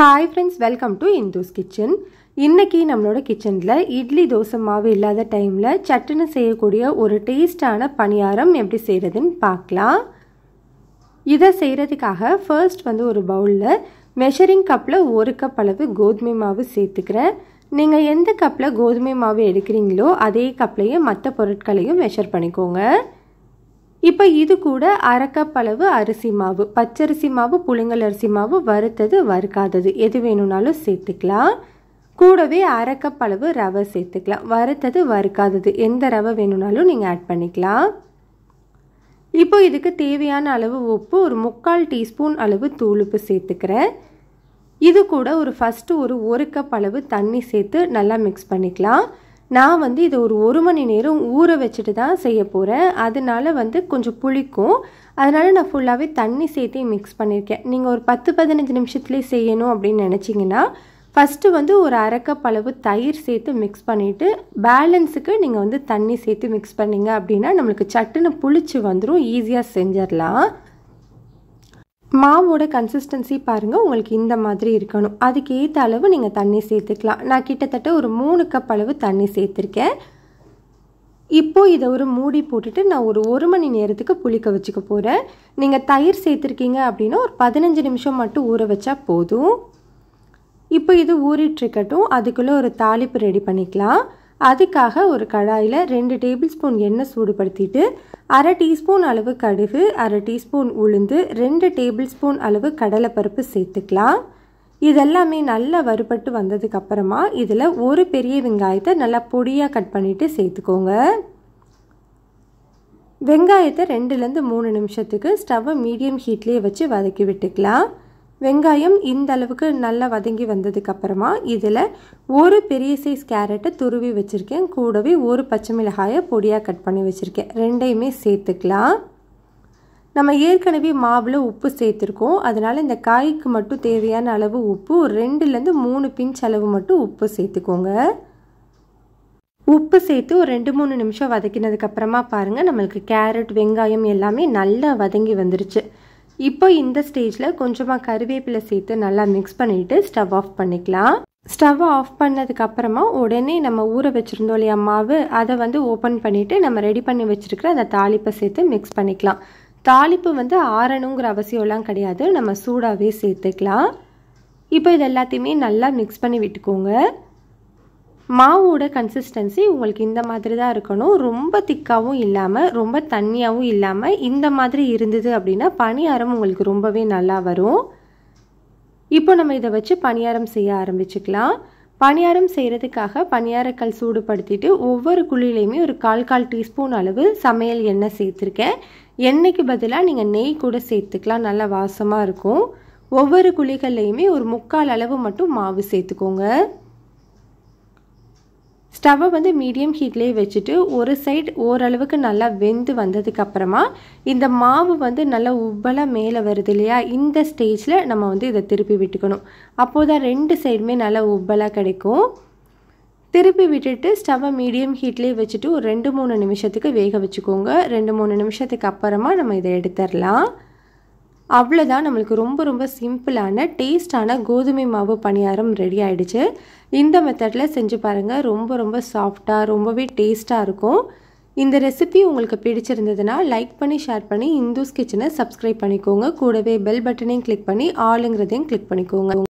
Hi friends, welcome to Indhu's kitchen. இன்னைக்கு நம்மளோட கிச்சன்ல இட்லி தோசை மாவு இல்லாத டைம்ல சட்டுன்னு செய்யக்கூடிய ஒரு டேஸ்டான பணியாரம் எப்படி செய்யறதுன்னு பார்க்கலாம். இத செய்யறதுக்காக ஃபர்ஸ்ட் ஒரு பவுல்ல மெஷரிங் கப்ல 1 கப் அளவு கோதுமை மாவு சேர்த்துக்கிறேன். நீங்க எந்த கப்ல கோதுமை மாவு எடுக்கிறீங்களோ அதே கப்லயே மற்ற பொருட்களையும் மெஷர் பண்ணிக்கோங்க. இப்போ இது கூட 1/2 கப் அளவு அரிசி மாவு, பச்சரிசி மாவு, புழுங்கல் அரிசி மாவு, வறுத்தது வறுக்காதது எது வேணும்னாலும் சேர்த்துக்கலாம். கூடவே 1/2 கப் அளவு ரவை சேர்த்துக்கலாம். வறுத்தது வறுக்காதது எந்த ரவை வேணும்னாலும் நீங்கள் ஆட் பண்ணிக்கலாம். இப்போ இதுக்கு தேவையான அளவு உப்பு, ஒரு 3/4 டீஸ்பூன் அளவு தூளுப்பு சேர்த்துக்கிறேன். இது கூட ஃபஸ்ட்டு 1 கப் அளவு தண்ணி சேர்த்து நல்லா மிக்ஸ் பண்ணிக்கலாம். நான் இதை ஒரு 1 மணி நேரம் ஊற வச்சுட்டு தான் செய்ய போகிறேன். அதனால கொஞ்சம் புளிக்கும். அதனால் நான் ஃபுல்லாகவே தண்ணி சேர்த்து மிக்ஸ் பண்ணியிருக்கேன். நீங்கள் ஒரு 10-15 நிமிஷத்துலேயே செய்யணும் அப்படின்னு நினச்சிங்கன்னா ஃபஸ்ட்டு ஒரு 1/2 கப் அளவு தயிர் சேர்த்து மிக்ஸ் பண்ணிவிட்டு பேலன்ஸுக்கு நீங்கள் தண்ணி சேர்த்து மிக்ஸ் பண்ணிங்க அப்படின்னா நம்மளுக்கு சட்டுன்னு புளிச்சு வந்துடும். ஈஸியாக செஞ்சிடலாம். மாவோட கன்சிஸ்டன்சி பாருங்கள், உங்களுக்கு இந்த மாதிரி இருக்கணும். அதுக்கு ஏற்ற அளவு நீங்கள் தண்ணி சேர்த்துக்கலாம். நான் கிட்டத்தட்ட ஒரு 3 கப் அளவு தண்ணி சேர்த்துருக்கேன். இப்போது இதை ஒரு மூடி போட்டுட்டு நான் ஒரு 1 மணி நேரத்துக்கு புளிக்க வச்சுக்க போகிறேன். நீங்கள் தயிர் சேர்த்துருக்கீங்க அப்படின்னா ஒரு 15 நிமிஷம் மட்டும் ஊற வச்சா போதும். இப்போ இது ஊறிட்டுருக்கட்டும். அதுக்குள்ளே ஒரு தாளிப்பு ரெடி பண்ணிக்கலாம். அதுக்காக ஒரு கடாயில் 2 டேபிள் ஸ்பூன் எண்ணெய் சூடுபடுத்திட்டு 1/2 டீஸ்பூன் அளவு கடுகு, 1/2 டீஸ்பூன் உளுந்து, 2 டேபிள் ஸ்பூன் அளவு கடலைப்பருப்பு சேர்த்துக்கலாம். இதெல்லாமே நல்லா வறுபட்டு வந்ததுக்கப்புறமா இதில் ஒரு பெரிய வெங்காயத்தை நல்லா பொடியாக கட் பண்ணிவிட்டு சேர்த்துக்கோங்க. வெங்காயத்தை 2-3 நிமிஷத்துக்கு ஸ்டவ்வை மீடியம் ஹீட்லேயே வச்சு வதக்கி விட்டுக்கலாம். வெங்காயம் இந்த அளவுக்கு நல்லா வதங்கி வந்ததுக்கப்புறமா இதில் ஒரு பெரிய சைஸ் கேரட்டை துருவி வச்சுருக்கேன். கூடவே ஒரு பச்சை மிளகாயை பொடியாக கட் பண்ணி வச்சுருக்கேன். ரெண்டையுமே சேர்த்துக்கலாம். நம்ம ஏற்கனவே மாவில் உப்பு சேர்த்துருக்கோம். அதனால் இந்த காய்க்கு மட்டும் தேவையான அளவு உப்பு ஒரு 2-3 பிஞ்ச் அளவு மட்டும் உப்பு சேர்த்துக்கோங்க. உப்பு சேர்த்து ஒரு 2-3 நிமிஷம் வதக்கினதுக்கப்புறமா பாருங்கள், நம்மளுக்கு கேரட் வெங்காயம் எல்லாமே நல்லா வதங்கி வந்துருச்சு. இப்போ இந்த ஸ்டேஜில் கொஞ்சமாக கருவேப்பிலை சேர்த்து நல்லா மிக்ஸ் பண்ணிவிட்டு ஸ்டவ் ஆஃப் பண்ணிக்கலாம். ஸ்டவ் ஆஃப் பண்ணதுக்கப்புறமா உடனே நம்ம ஊற வச்சுருந்தோம் இல்லையா மாவு, அதை ஓப்பன் பண்ணிவிட்டு நம்ம ரெடி பண்ணி வச்சுருக்கிற அந்த தாளிப்பை சேர்த்து மிக்ஸ் பண்ணிக்கலாம். தாளிப்பு ஆறணுங்கிற அவசியம்லாம் கிடையாது, நம்ம சூடாகவே சேர்த்துக்கலாம். இப்போ இது எல்லாத்தையுமே நல்லா மிக்ஸ் பண்ணி விட்டுக்கோங்க. மாவோட கன்சிஸ்டன்சி உங்களுக்கு இந்த மாதிரி தான் இருக்கணும். ரொம்ப திக்காகவும் இல்லாமல் ரொம்ப தண்ணியாகவும் இல்லாமல் இந்த மாதிரி இருந்தது அப்படின்னா பணியாரம் உங்களுக்கு ரொம்பவே நல்லா வரும். இப்போ நம்ம இதை வச்சு பணியாரம் செய்ய ஆரம்பிச்சுக்கலாம். பணியாரம் செய்கிறதுக்காக பணியாரக்கல் சூடுபடுத்திட்டு ஒவ்வொரு குழியிலையுமே ஒரு 1/4 டீஸ்பூன் அளவு சமையல் எண்ணெய் சேர்த்துருக்கேன். எண்ணெய்க்கு பதிலாக நீங்கள் நெய் கூட சேர்த்துக்கலாம், நல்லா வாசமாக இருக்கும். ஒவ்வொரு குழிகள்லையுமே ஒரு 3/4 அளவு மட்டும் மாவு சேர்த்துக்கோங்க. ஸ்டவ்வை மீடியம் ஹீட்லேயே வச்சுட்டு ஒரு சைடு ஓரளவுக்கு நல்லா வெந்து வந்ததுக்கப்புறமா இந்த மாவு நல்லா உப்பலாக மேலே வருது இல்லையா, இந்த ஸ்டேஜில் நம்ம இதை திருப்பி விட்டுக்கணும். அப்போது தான் 2 சைடுமே நல்லா உப்பலாக கிடைக்கும். திருப்பி விட்டுட்டு ஸ்டவ்வை மீடியம் ஹீட்லேயே வச்சுட்டு ஒரு 2-3 நிமிஷத்துக்கு வேக வச்சுக்கோங்க. 2-3 நிமிஷத்துக்கு அப்புறமா நம்ம இதை எடுத்துடலாம். அவ்வளோதான், நம்மளுக்கு ரொம்ப ரொம்ப சிம்பிளான டேஸ்டான கோதுமை மாவு பணியாரம் ரெடி ஆகிடுச்சு. இந்த மெத்தடில் செஞ்சு பாருங்கள், ரொம்ப ரொம்ப சாஃப்டாக ரொம்பவே டேஸ்ட்டாக இருக்கும். இந்த ரெசிபி உங்களுக்கு பிடிச்சிருந்ததுன்னா லைக் பண்ணி ஷேர் பண்ணி இந்துஸ் கிச்சனை சப்ஸ்கிரைப் பண்ணிக்கோங்க. கூடவே பெல் பட்டனையும் கிளிக் பண்ணி ஆளுங்கிறதையும் கிளிக் பண்ணிக்கோங்க.